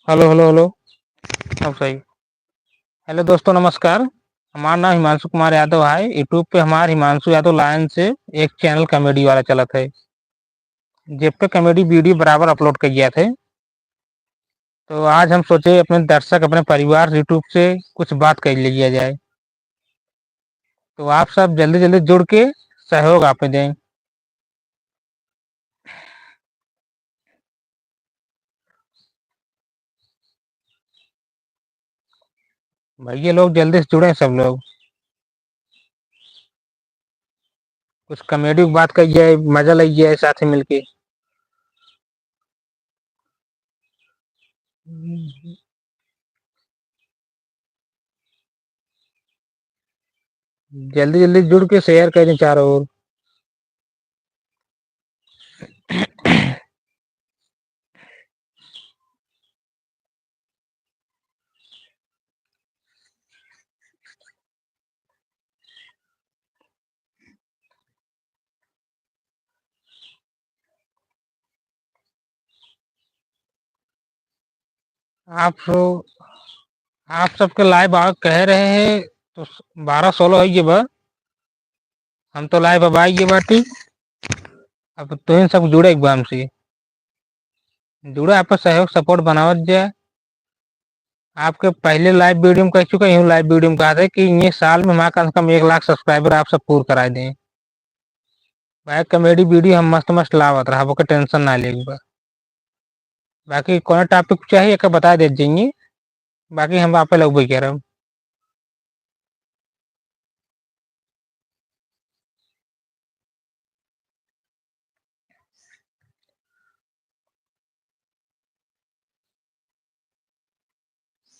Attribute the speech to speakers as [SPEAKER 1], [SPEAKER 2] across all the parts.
[SPEAKER 1] Hello hello hello. अब सही। Hello दोस्तों, नमस्कार। हमारा नाम हिमांशु कुमार यादव है। यूट्यूब पे हमारे हिमांशु यादव लाइन से एक चैनल कॉमेडी वाला चला था, जिस पे कॉमेडी वीडियो बराबर अपलोड कर गया थे। तो आज हम सोचे अपने दर्शक, अपने परिवार यूट्यूब से कुछ बात कर लिया जाए। तो आप सब जल्दी जल्दी जुड़ के सहयोग आप दें। भैया लोग जल्दी से जुड़े, सब लोग कुछ कॉमेडी की बात कर जाए, मजा लग जाए साथ ही मिलके। जल्दी जल्दी जुड़ के शेयर करें चारों ओर। आप आप सबके लाइव आ कह रहे हैं तो 12-16 है ये बा। हम तो लाइव अब आइए बाटी। अब तो इन सब जुड़े एक बार हमसे जुड़े, आपस सहयोग सपोर्ट बनावत जाए। आपके पहले लाइव वीडियो में कह चुका हूँ, लाइव वीडियो में कहा था कि ये साल में हमारा कम से कम 1 लाख सब्सक्राइबर आप सब पूर्ण करा दें। भाई कॉमेडी वीडियो हम मस्त मस्त लावत रहा, आपको टेंशन ना ले। बाकी कौन टॉपिक चाहिए का बता दे जाइए। बाकी हम आप लोग भी कह रहे हो।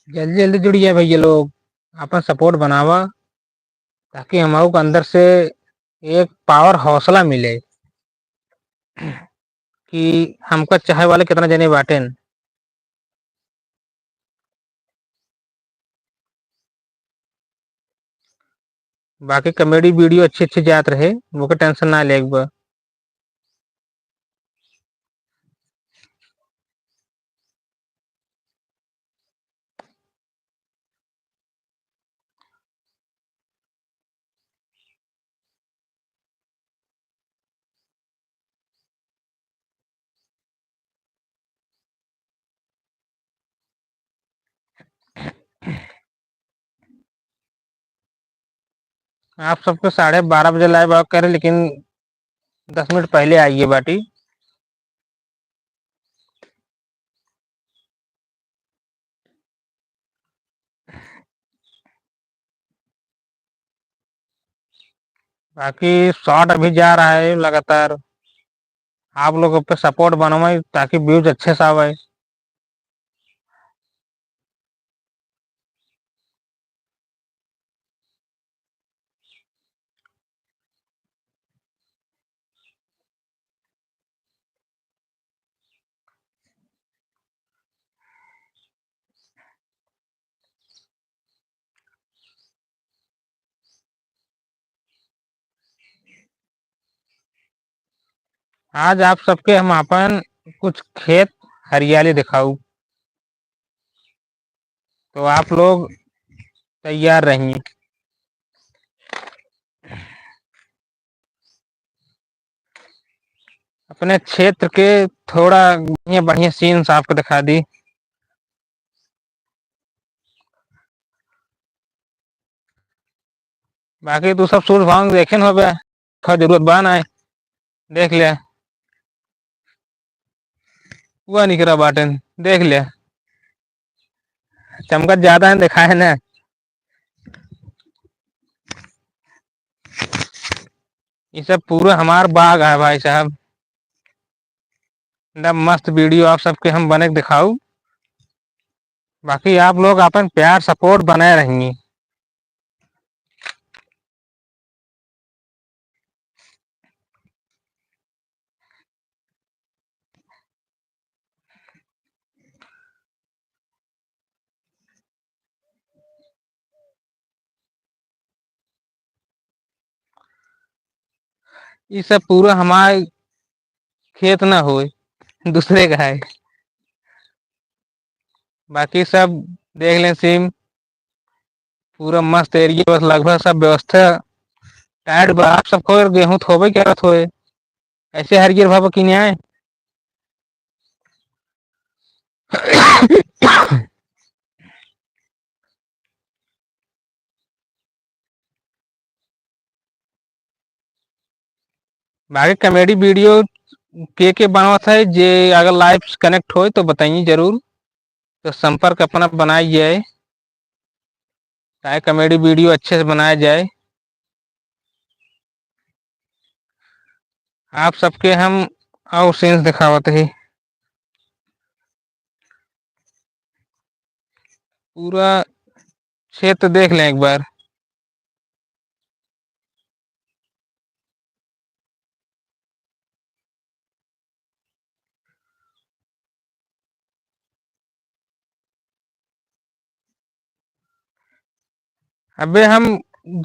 [SPEAKER 1] जल्दी जल्दी जुड़िए भैया लोग, अपन सपोर्ट बनावा, ताकि हमारे को अंदर से एक पावर हौसला मिले कि हमको चाहे वाले कितना जने बांटे। बाकी कॉमेडी वीडियो अच्छी अच्छी जात रहे, वो का टेंशन ना ले एक बार। आप सबको 12:30 बजे लाइव आउट करें, लेकिन 10 मिनट पहले आइए बाटी। बाकी शॉर्ट अभी जा रहा है लगातार। आप लोग पे सपोर्ट बनवाए ताकि व्यूज अच्छे से आवे। आज आप सबके हम अपन कुछ खेत हरियाली दिखाऊं, तो आप लोग तैयार रहिए। अपने क्षेत्र के थोड़ा बढ़िया बढ़िया सीन्स आपको दिखा दी। बाकी तू सब सूर्य भांग देखे न हो बे, जरूरत बन आए देख लिया। हुआ नहीं करा बाटन देख लिया, चमकत ज्यादा है दिखा है ना। ये सब पूरा हमार बाग है भाई साहब। एकदम मस्त वीडियो आप सबके हम बने के दिखाऊ। बाकी आप लोग अपन प्यार सपोर्ट बनाए रहेंगे। ये सब पूरा हमारे खेत ना हो, दूसरे का है। बाकी सब देख लें सीन पूरा मस्त एरिया बस लगभग सब व्यवस्था टाइट बा आप सबको गेहूं थोबे करत होए ऐसे हरगिर भाव की न्याय बाकी कॉमेडी वीडियो के बनवत है जे अगर लाइव कनेक्ट हो तो बताइए जरूर तो संपर्क अपना बनाई जाए चाहे कॉमेडी वीडियो अच्छे से बनाया जाए आप सबके हम और सीन्स दिखावत ही पूरा क्षेत्र देख लें एक बार अबे हम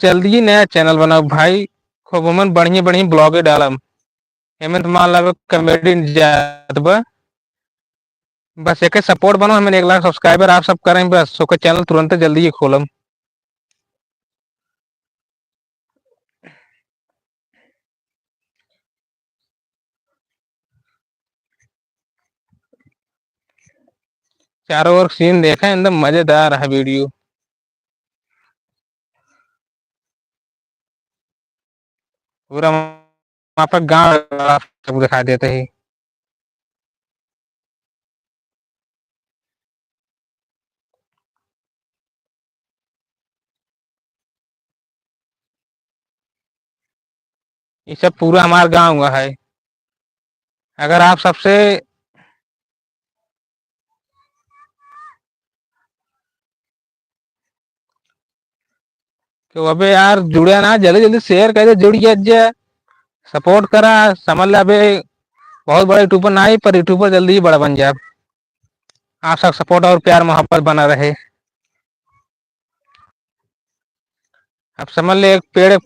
[SPEAKER 1] जल्दी ही नया चैनल बनाओ भाई खूब मन बढ़िया बढ़िया ब्लॉगे डालम एमें तो मान लो कॉमेडी जात बा बस एक सपोर्ट बनो हमें 1 लाख सब्सक्राइबर आप सब करें बस सो का चैनल तुरंत जल्दी ही खोलम 4 ओर सीन देखा एकदम मजेदार है वीडियो पूरा वहाँ पर गाँव सब दिखा देते ही ये सब पूरा हमारा गाँव हुआ है अगर आप सबसे तो अबे यार जुड़े ना जल्दी जल्दी शेयर कर दे जुड़ गया सपोर्ट करा समझ ले अबे बहुत बड़ा यूट्यूबर ना ही पर यूट्यूबर जल्दी ही बड़ा बन जाए आप सब सपोर्ट और प्यार मोहब्बत बना रहे अब समझ ले एक पेड़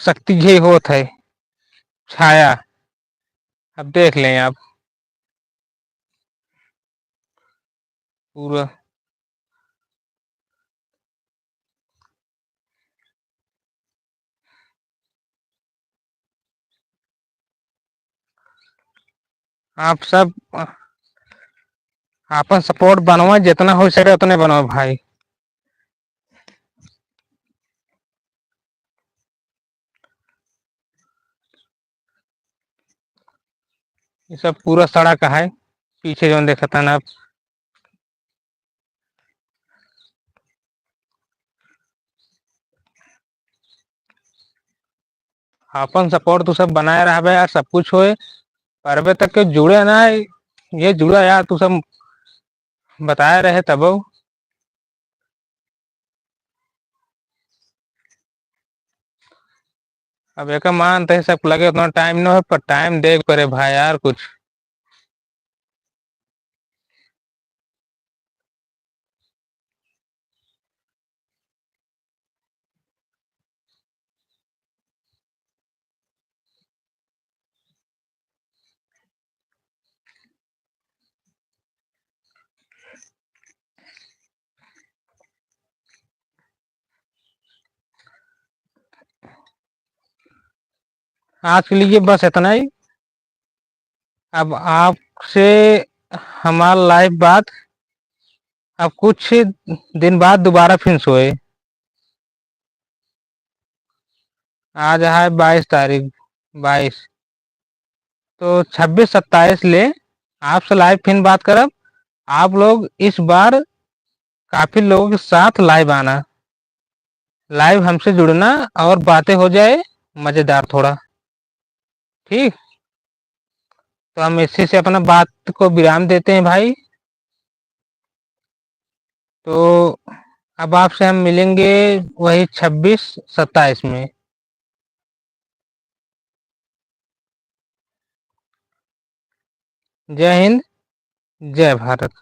[SPEAKER 1] शक्ति ही होत है छाया अब देख लें आप पूरा आप सब आपन सपोर्ट बनवा जितना हो सके उतने बनाओ भाई ये सब पूरा सड़क है पीछे जो देखा था ना आप अपन सपोर्ट तो सब बनाए रहा यार सब कुछ होए पर अबे तक के जुड़े ना ये जुड़ा यार तू सब बताए रहे तब अब एक मानते है सब लगे उतना टाइम ना हो पर टाइम दे करे भाई यार कुछ आज के लिए बस इतना ही अब आपसे हमारा लाइव बात अब कुछ दिन बाद दोबारा फिर सोए आज है 22 तारीख 22 तो 26 27 ले आपसे लाइव फिर बात करब आप लोग इस बार काफी लोगों के साथ लाइव आना लाइव हमसे जुड़ना और बातें हो जाए मजेदार थोड़ा ठीक तो हम इसी से अपना बात को विराम देते हैं भाई तो अब आपसे हम मिलेंगे वही 26 27 में जय हिंद जय भारत